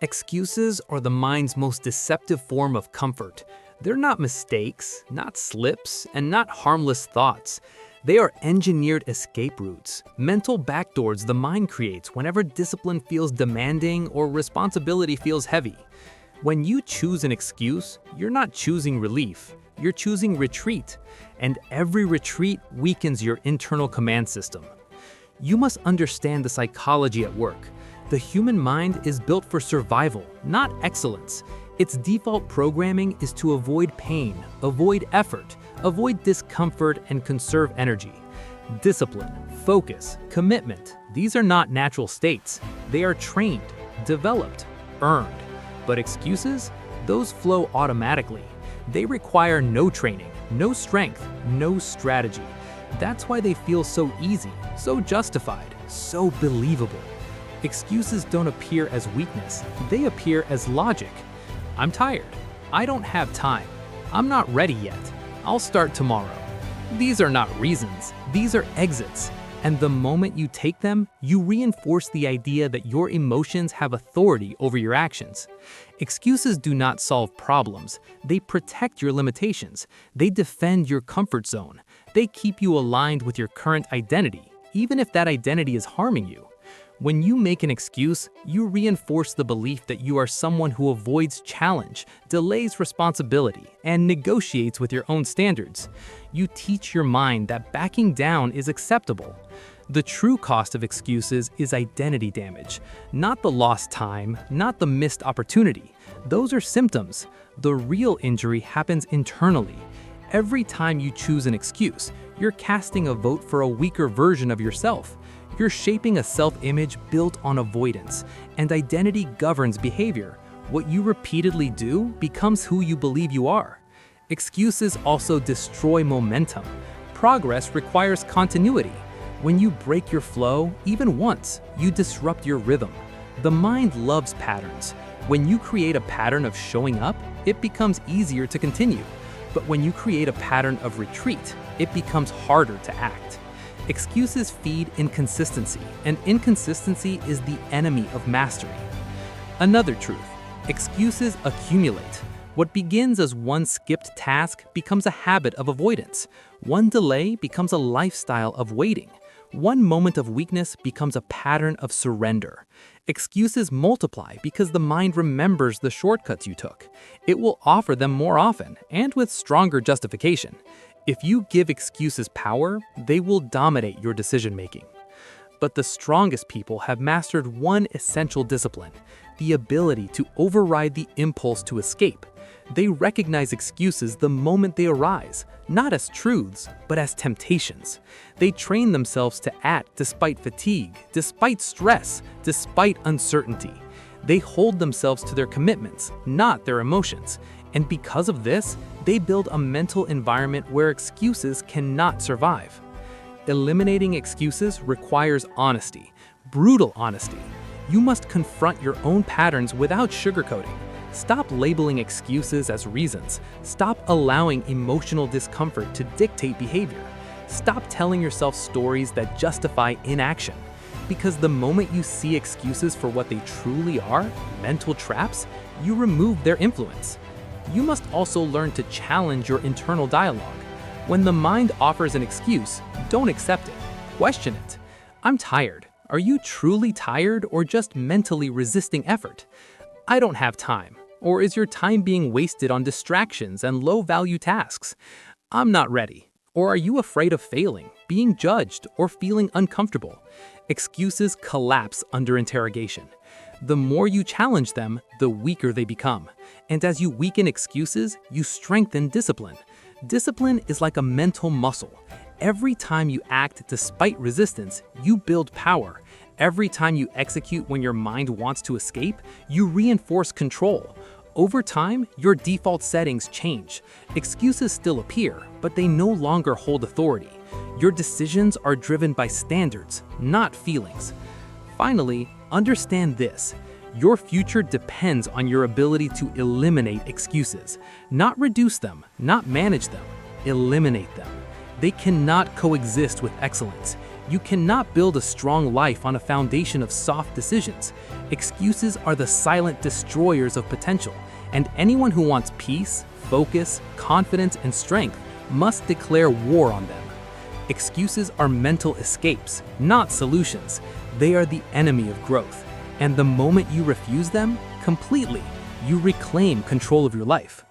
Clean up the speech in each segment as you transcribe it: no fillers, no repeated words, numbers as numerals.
Excuses are the mind's most deceptive form of comfort. They're not mistakes, not slips, and not harmless thoughts. They are engineered escape routes, mental backdoors the mind creates whenever discipline feels demanding or responsibility feels heavy. When you choose an excuse, you're not choosing relief, you're choosing retreat, and every retreat weakens your internal command system. You must understand the psychology at work. The human mind is built for survival, not excellence. Its default programming is to avoid pain, avoid effort, avoid discomfort, and conserve energy. Discipline, focus, commitment, these are not natural states. They are trained, developed, earned. But excuses? Those flow automatically. They require no training, no strength, no strategy. That's why they feel so easy, so justified, so believable. Excuses don't appear as weakness, they appear as logic. I'm tired. I don't have time. I'm not ready yet. I'll start tomorrow. These are not reasons, these are exits. And the moment you take them, you reinforce the idea that your emotions have authority over your actions. Excuses do not solve problems. They protect your limitations. They defend your comfort zone. They keep you aligned with your current identity, even if that identity is harming you. When you make an excuse, you reinforce the belief that you are someone who avoids challenge, delays responsibility, and negotiates with your own standards. You teach your mind that backing down is acceptable. The true cost of excuses is identity damage, not the lost time, not the missed opportunity. Those are symptoms. The real injury happens internally. Every time you choose an excuse, you're casting a vote for a weaker version of yourself. You're shaping a self-image built on avoidance, and identity governs behavior. What you repeatedly do becomes who you believe you are. Excuses also destroy momentum. Progress requires continuity. When you break your flow, even once, you disrupt your rhythm. The mind loves patterns. When you create a pattern of showing up, it becomes easier to continue. But when you create a pattern of retreat, it becomes harder to act. Excuses feed inconsistency, and inconsistency is the enemy of mastery. Another truth: excuses accumulate. What begins as one skipped task becomes a habit of avoidance. One delay becomes a lifestyle of waiting. One moment of weakness becomes a pattern of surrender. Excuses multiply because the mind remembers the shortcuts you took. It will offer them more often and with stronger justification. If you give excuses power, they will dominate your decision-making. But the strongest people have mastered one essential discipline: the ability to override the impulse to escape. They recognize excuses the moment they arise, not as truths, but as temptations. They train themselves to act despite fatigue, despite stress, despite uncertainty. They hold themselves to their commitments, not their emotions. And because of this, they build a mental environment where excuses cannot survive. Eliminating excuses requires honesty, brutal honesty. You must confront your own patterns without sugarcoating. Stop labeling excuses as reasons. Stop allowing emotional discomfort to dictate behavior. Stop telling yourself stories that justify inaction. Because the moment you see excuses for what they truly are, mental traps, you remove their influence. You must also learn to challenge your internal dialogue. When the mind offers an excuse, don't accept it. Question it. I'm tired. Are you truly tired or just mentally resisting effort? I don't have time. Or is your time being wasted on distractions and low-value tasks? I'm not ready. Or are you afraid of failing, being judged, or feeling uncomfortable? Excuses collapse under interrogation. The more you challenge them, the weaker they become. And as you weaken excuses, you strengthen discipline. Discipline is like a mental muscle. Every time you act despite resistance, you build power. Every time you execute when your mind wants to escape, you reinforce control. Over time, your default settings change. Excuses still appear, but they no longer hold authority. Your decisions are driven by standards, not feelings. Finally, understand this: your future depends on your ability to eliminate excuses. Not reduce them, not manage them, eliminate them. They cannot coexist with excellence. You cannot build a strong life on a foundation of soft decisions. Excuses are the silent destroyers of potential, and anyone who wants peace, focus, confidence, and strength must declare war on them. Excuses are mental escapes, not solutions. They are the enemy of growth. And the moment you refuse them completely, you reclaim control of your life.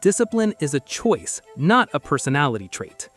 Discipline is a choice, not a personality trait.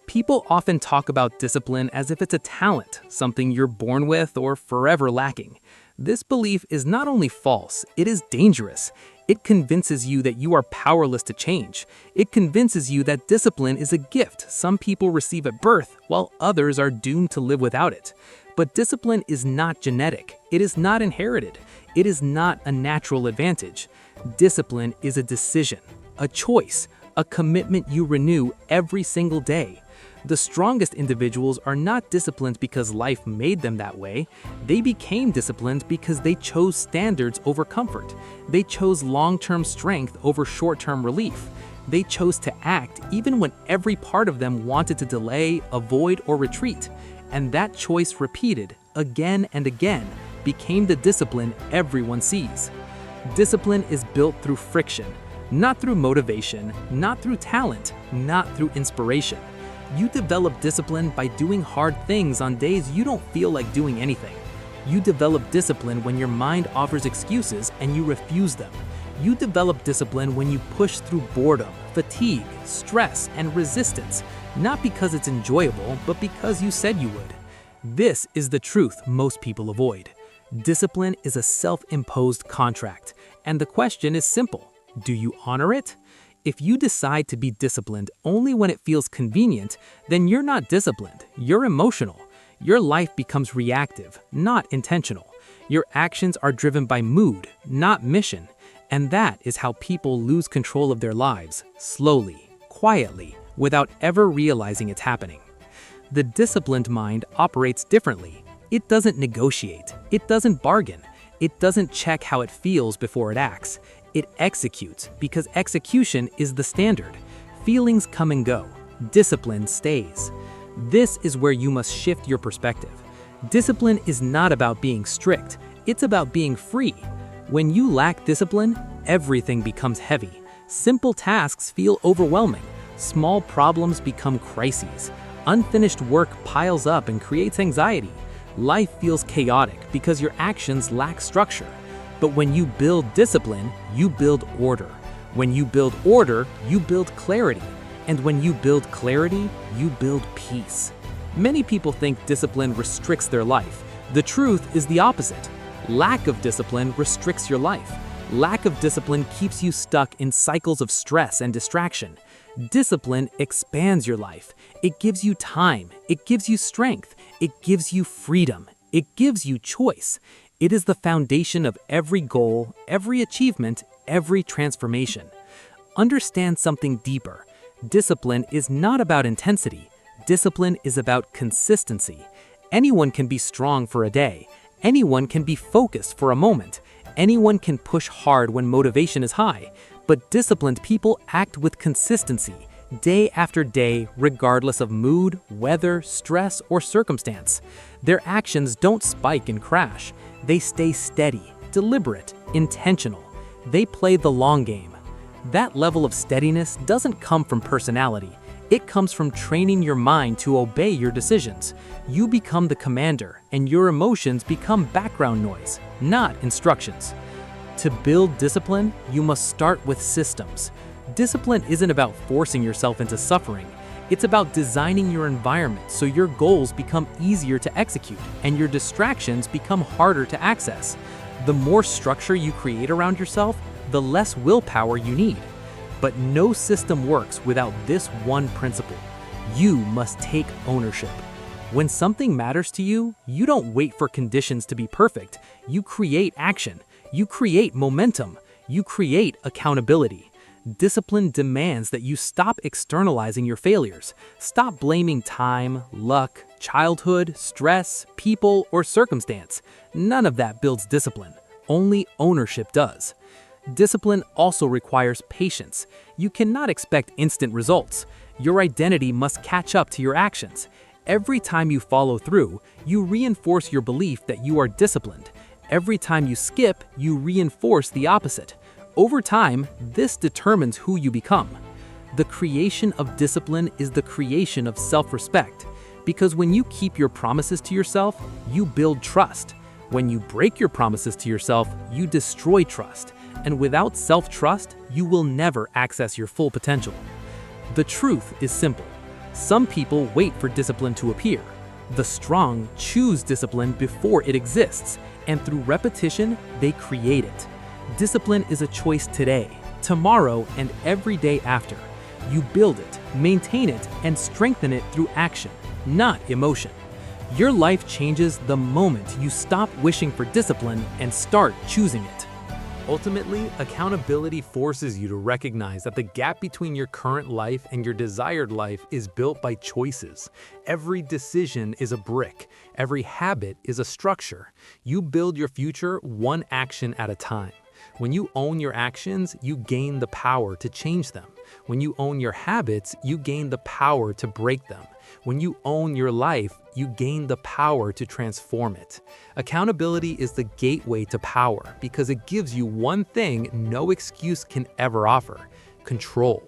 People often talk about discipline as if it's a talent, something you're born with or forever lacking. This belief is not only false, it is dangerous. It convinces you that you are powerless to change. It convinces you that discipline is a gift some people receive at birth, while others are doomed to live without it. But discipline is not genetic. It is not inherited. It is not a natural advantage. Discipline is a decision, a choice, a commitment you renew every single day. The strongest individuals are not disciplined because life made them that way. They became disciplined because they chose standards over comfort. They chose long-term strength over short-term relief. They chose to act even when every part of them wanted to delay, avoid, or retreat. And that choice repeated again and again became the discipline everyone sees. Discipline is built through friction, not through motivation, not through talent, not through inspiration. You develop discipline by doing hard things on days you don't feel like doing anything. You develop discipline when your mind offers excuses and you refuse them. You develop discipline when you push through boredom, fatigue, stress, and resistance, not because it's enjoyable, but because you said you would. This is the truth most people avoid. Discipline is a self-imposed contract, and the question is simple: do you honor it? If you decide to be disciplined only when it feels convenient, then you're not disciplined, you're emotional. Your life becomes reactive, not intentional. Your actions are driven by mood, not mission. And that is how people lose control of their lives, slowly, quietly, without ever realizing it's happening. The disciplined mind operates differently. It doesn't negotiate, it doesn't bargain, it doesn't check how it feels before it acts. It executes because execution is the standard. Feelings come and go. Discipline stays. This is where you must shift your perspective. Discipline is not about being strict. It's about being free. When you lack discipline, everything becomes heavy. Simple tasks feel overwhelming. Small problems become crises. Unfinished work piles up and creates anxiety. Life feels chaotic because your actions lack structure. But when you build discipline, you build order. When you build order, you build clarity. And when you build clarity, you build peace. Many people think discipline restricts their life. The truth is the opposite. Lack of discipline restricts your life. Lack of discipline keeps you stuck in cycles of stress and distraction. Discipline expands your life. It gives you time. It gives you strength. It gives you freedom. It gives you choice. It is the foundation of every goal, every achievement, every transformation. Understand something deeper. Discipline is not about intensity. Discipline is about consistency. Anyone can be strong for a day. Anyone can be focused for a moment. Anyone can push hard when motivation is high. But disciplined people act with consistency, day after day, regardless of mood, weather, stress, or circumstance. Their actions don't spike and crash. They stay steady, deliberate, intentional. They play the long game. That level of steadiness doesn't come from personality. It comes from training your mind to obey your decisions. You become the commander, and your emotions become background noise, not instructions. To build discipline, you must start with systems. Discipline isn't about forcing yourself into suffering. It's about designing your environment so your goals become easier to execute and your distractions become harder to access. The more structure you create around yourself, the less willpower you need. But no system works without this one principle. You must take ownership. When something matters to you, you don't wait for conditions to be perfect. You create action. You create momentum. You create accountability. Discipline demands that you stop externalizing your failures. Stop blaming time, luck, childhood, stress, people, or circumstance. None of that builds discipline. Only ownership does. Discipline also requires patience. You cannot expect instant results. Your identity must catch up to your actions. Every time you follow through, you reinforce your belief that you are disciplined. Every time you skip, you reinforce the opposite. Over time, this determines who you become. The creation of discipline is the creation of self-respect, because when you keep your promises to yourself, you build trust. When you break your promises to yourself, you destroy trust. And without self-trust, you will never access your full potential. The truth is simple. Some people wait for discipline to appear. The strong choose discipline before it exists, and through repetition, they create it. Discipline is a choice today, tomorrow, and every day after. You build it, maintain it, and strengthen it through action, not emotion. Your life changes the moment you stop wishing for discipline and start choosing it. Ultimately, accountability forces you to recognize that the gap between your current life and your desired life is built by choices. Every decision is a brick. Every habit is a structure. You build your future one action at a time. When you own your actions, you gain the power to change them. When you own your habits, you gain the power to break them. When you own your life, you gain the power to transform it. Accountability is the gateway to power because it gives you one thing no excuse can ever offer: control.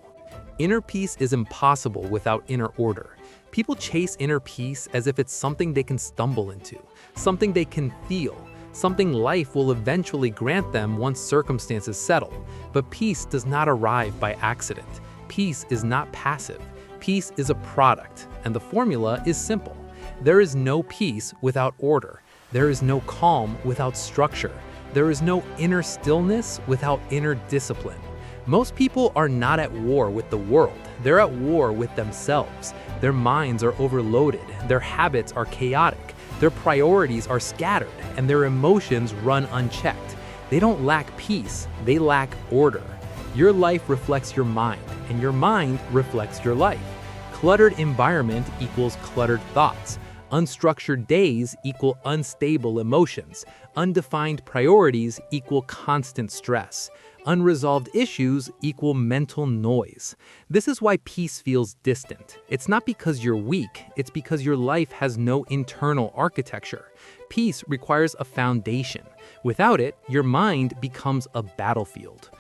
Inner peace is impossible without inner order. People chase inner peace as if it's something they can stumble into, something they can feel, something life will eventually grant them once circumstances settle. But peace does not arrive by accident. Peace is not passive. Peace is a product, and the formula is simple. There is no peace without order. There is no calm without structure. There is no inner stillness without inner discipline. Most people are not at war with the world. They're at war with themselves. Their minds are overloaded. Their habits are chaotic. Their priorities are scattered, and their emotions run unchecked. They don't lack peace. They lack order. Your life reflects your mind, and your mind reflects your life. Cluttered environment equals cluttered thoughts. Unstructured days equal unstable emotions. Undefined priorities equal constant stress. Unresolved issues equal mental noise. This is why peace feels distant. It's not because you're weak, it's because your life has no internal architecture. Peace requires a foundation. Without it, your mind becomes a battlefield.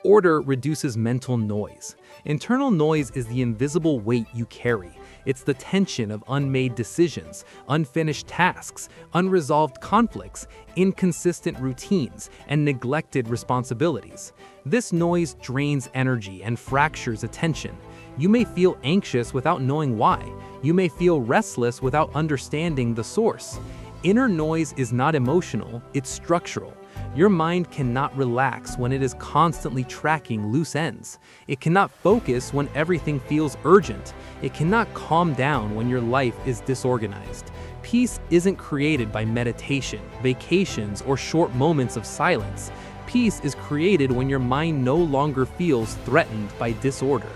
Order reduces mental noise. Internal noise is the invisible weight you carry. It's the tension of unmade decisions, unfinished tasks, unresolved conflicts, inconsistent routines, and neglected responsibilities. This noise drains energy and fractures attention. You may feel anxious without knowing why. You may feel restless without understanding the source. Inner noise is not emotional, it's structural. Your mind cannot relax when it is constantly tracking loose ends. It cannot focus when everything feels urgent. It cannot calm down when your life is disorganized. Peace isn't created by meditation, vacations, or short moments of silence. Peace is created when your mind no longer feels threatened by disorder.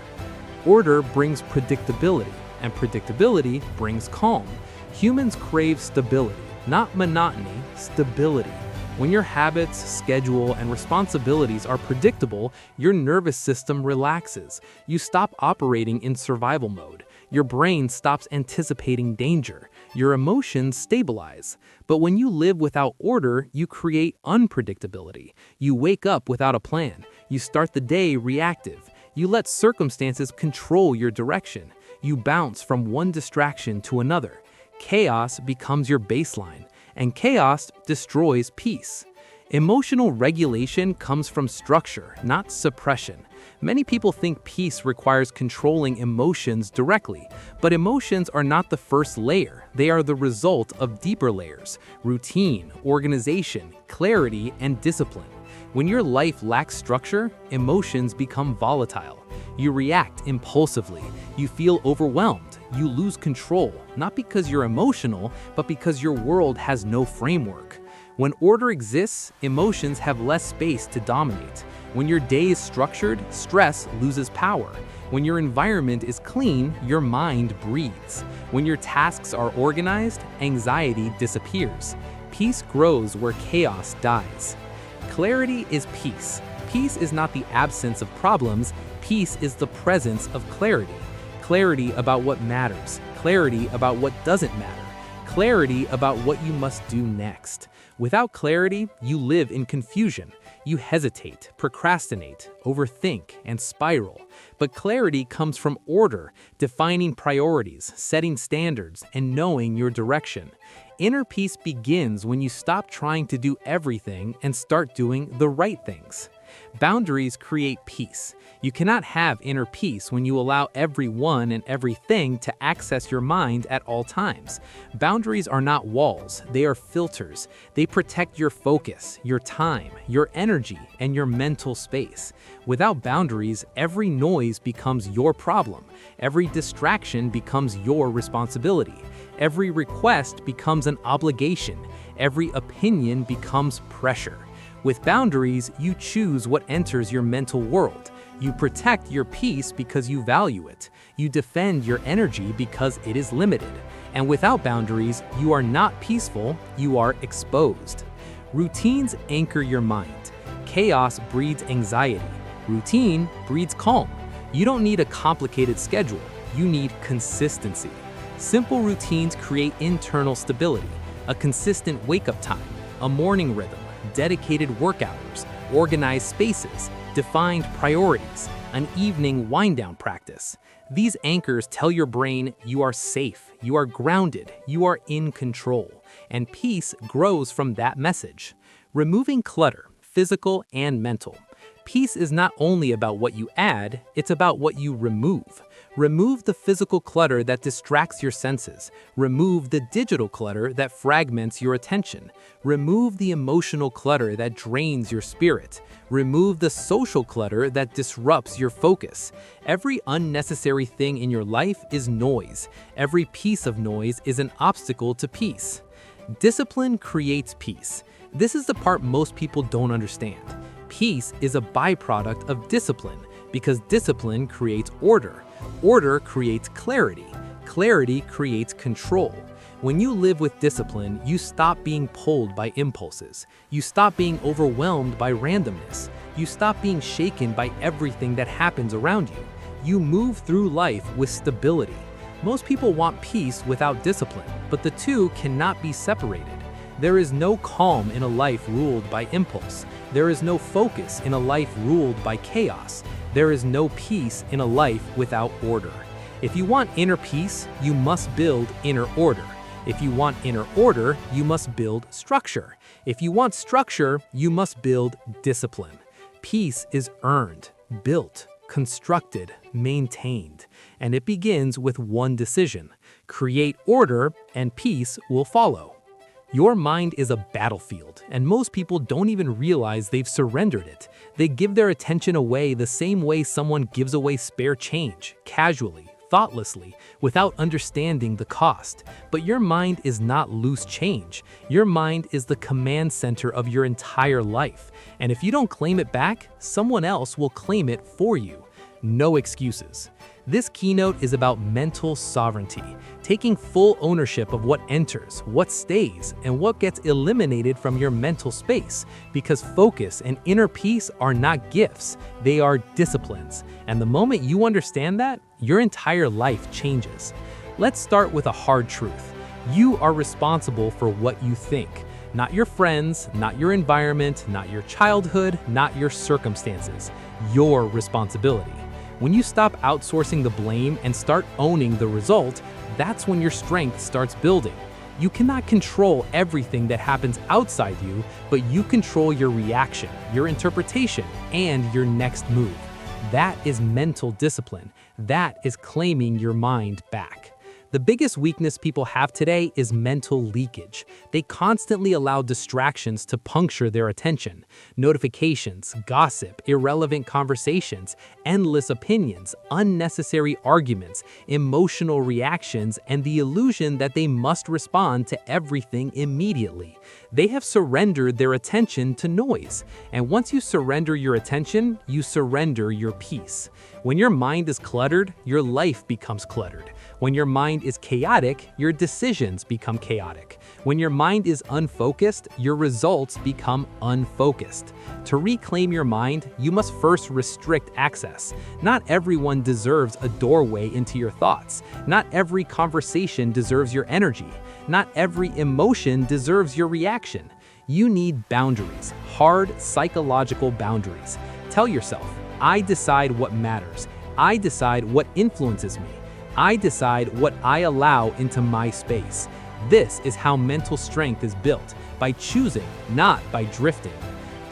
Order brings predictability, and predictability brings calm. Humans crave stability, not monotony, stability. When your habits, schedule, and responsibilities are predictable, your nervous system relaxes. You stop operating in survival mode. Your brain stops anticipating danger. Your emotions stabilize. But when you live without order, you create unpredictability. You wake up without a plan. You start the day reactive. You let circumstances control your direction. You bounce from one distraction to another. Chaos becomes your baseline. And chaos destroys peace. Emotional regulation comes from structure, not suppression. Many people think peace requires controlling emotions directly, but emotions are not the first layer. They are the result of deeper layers: routine, organization, clarity, and discipline. When your life lacks structure, emotions become volatile. You react impulsively. You feel overwhelmed. You lose control, not because you're emotional, but because your world has no framework. When order exists, emotions have less space to dominate. When your day is structured, stress loses power. When your environment is clean, your mind breathes. When your tasks are organized, anxiety disappears. Peace grows where chaos dies. Clarity is peace. Peace is not the absence of problems. Peace is the presence of clarity. Clarity about what matters. Clarity about what doesn't matter. clarity about what you must do next. Without clarity, you live in confusion. You hesitate, procrastinate, overthink, and spiral. But clarity comes from order, defining priorities, setting standards, and knowing your direction. Inner peace begins when you stop trying to do everything and start doing the right things. Boundaries create peace. You cannot have inner peace when you allow everyone and everything to access your mind at all times. Boundaries are not walls, they are filters. They protect your focus, your time, your energy, and your mental space. Without boundaries, every noise becomes your problem. Every distraction becomes your responsibility. Every request becomes an obligation. Every opinion becomes pressure. With boundaries, you choose what enters your mental world. You protect your peace because you value it. You defend your energy because it is limited. And without boundaries, you are not peaceful, you are exposed. Routines anchor your mind. Chaos breeds anxiety. Routine breeds calm. You don't need a complicated schedule, you need consistency. Simple routines create internal stability, a consistent wake-up time, a morning rhythm, dedicated work hours, organized spaces, defined priorities, an evening wind-down practice. These anchors tell your brain you are safe, you are grounded, you are in control, and peace grows from that message. Removing clutter, physical and mental. Peace is not only about what you add, it's about what you remove. Remove the physical clutter that distracts your senses. Remove the digital clutter that fragments your attention. Remove the emotional clutter that drains your spirit. Remove the social clutter that disrupts your focus. Every unnecessary thing in your life is noise. Every piece of noise is an obstacle to peace. Discipline creates peace. This is the part most people don't understand. Peace is a byproduct of discipline because discipline creates order. Order creates clarity. Clarity creates control. When you live with discipline, you stop being pulled by impulses. You stop being overwhelmed by randomness. You stop being shaken by everything that happens around you. You move through life with stability. Most people want peace without discipline, but the two cannot be separated. There is no calm in a life ruled by impulse. There is no focus in a life ruled by chaos. There is no peace in a life without order. If you want inner peace, you must build inner order. If you want inner order, you must build structure. If you want structure, you must build discipline. Peace is earned, built, constructed, maintained, and it begins with one decision. Create order, and peace will follow. Your mind is a battlefield, and most people don't even realize they've surrendered it. They give their attention away the same way someone gives away spare change, casually, thoughtlessly, without understanding the cost. But your mind is not loose change. Your mind is the command center of your entire life. And if you don't claim it back, someone else will claim it for you. No excuses. This keynote is about mental sovereignty, taking full ownership of what enters, what stays, and what gets eliminated from your mental space, because focus and inner peace are not gifts, they are disciplines. And the moment you understand that, your entire life changes. Let's start with a hard truth. You are responsible for what you think. Not your friends, not your environment, not your childhood, not your circumstances. Your responsibility. When you stop outsourcing the blame and start owning the result, that's when your strength starts building. You cannot control everything that happens outside you, but you control your reaction, your interpretation, and your next move. That is mental discipline. That is claiming your mind back. The biggest weakness people have today is mental leakage. They constantly allow distractions to puncture their attention. Notifications, gossip, irrelevant conversations, endless opinions, unnecessary arguments, emotional reactions, and the illusion that they must respond to everything immediately. They have surrendered their attention to noise. And once you surrender your attention, you surrender your peace. When your mind is cluttered, your life becomes cluttered. When your mind is chaotic, your decisions become chaotic. When your mind is unfocused, your results become unfocused. To reclaim your mind, you must first restrict access. Not everyone deserves a doorway into your thoughts. Not every conversation deserves your energy. Not every emotion deserves your reaction. You need boundaries, hard psychological boundaries. Tell yourself, I decide what matters. I decide what influences me. I decide what I allow into my space. This is how mental strength is built, by choosing, not by drifting.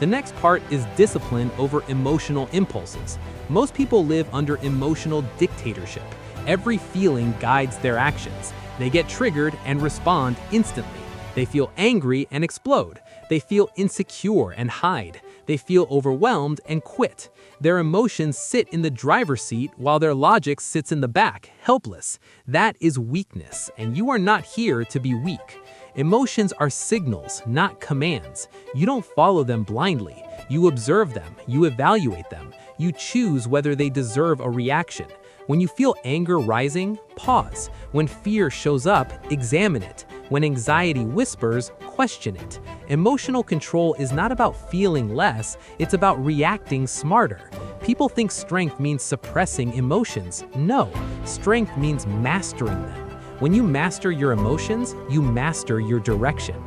The next part is discipline over emotional impulses. Most people live under emotional dictatorship. Every feeling guides their actions. They get triggered and respond instantly. They feel angry and explode. They feel insecure and hide. They feel overwhelmed and quit. Their emotions sit in the driver's seat while their logic sits in the back, helpless. That is weakness, and you are not here to be weak. Emotions are signals, not commands. You don't follow them blindly. You observe them, you evaluate them. You choose whether they deserve a reaction. When you feel anger rising, pause. When fear shows up, examine it. When anxiety whispers, question it. Emotional control is not about feeling less, it's about reacting smarter. People think strength means suppressing emotions. No, strength means mastering them. When you master your emotions, you master your direction.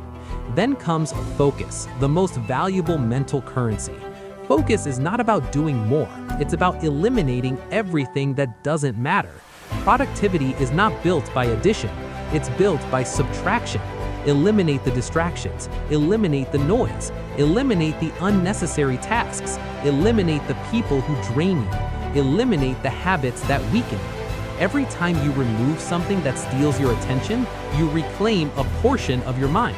Then comes focus, the most valuable mental currency. Focus is not about doing more, it's about eliminating everything that doesn't matter. Productivity is not built by addition, it's built by subtraction. Eliminate the distractions, eliminate the noise, eliminate the unnecessary tasks, eliminate the people who drain you, eliminate the habits that weaken you. Every time you remove something that steals your attention, you reclaim a portion of your mind.